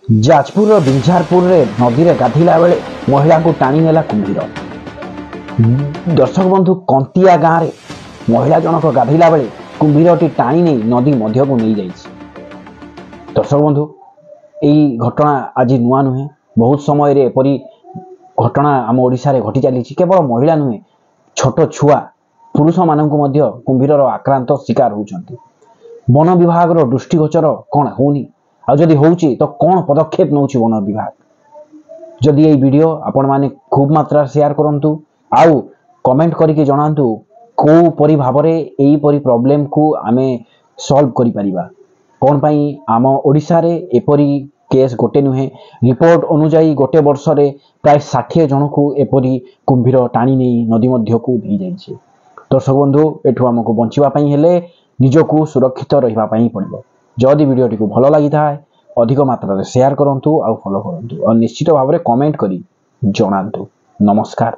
जाजपुर बिंझारपुर नदी में गाधेला बेले महिला को टाणी नेला कुंभीर। दर्शक बंधु कंतिया गाँव में महिला जनक गाधेला बेले कुंभीरटी टाणी नहीं नदी मध्य को नहीं जाइए। दर्शक बंधु यही घटना आज नुआ नुहे, बहुत समय रे एपरी घटना आम ओडिशा रे घटी चली। केवल महिला नुहे, छोट छुआ पुरुष मानक कुंभीर आक्रांत शिकार होती। वन विभाग दृष्टिगोचर कौन होनी आदि होउची तो कौन पदक्षेप नौ वन विभाग। जदि ये वीडियो आपण माने खूब मात्रा शेयर करंतु आउ कमेंट करके जनातु को परि भाव रे एई परि प्रॉब्लम को आमे सॉल्व करि परिबा। कौन पाई आम ओडिशा रे एपरी केस गोटे नुहे, रिपोर्ट अनुसार गोटे वर्ष रे प्राय 60 जन को एपरी कुंभीर टाणी नहीं नदी मध्य को दे जाइए। दर्शक बंधु एठू आमको बंचिबा पई हेले निजको सुरक्षित रहिबा पई पड़िबो। जदि वीडियो टी भल लगी था अधिक मात्रा शेयर करंतु आ फॉलो करंतु और निश्चित भाव में कमेंट करी जनातु। नमस्कार।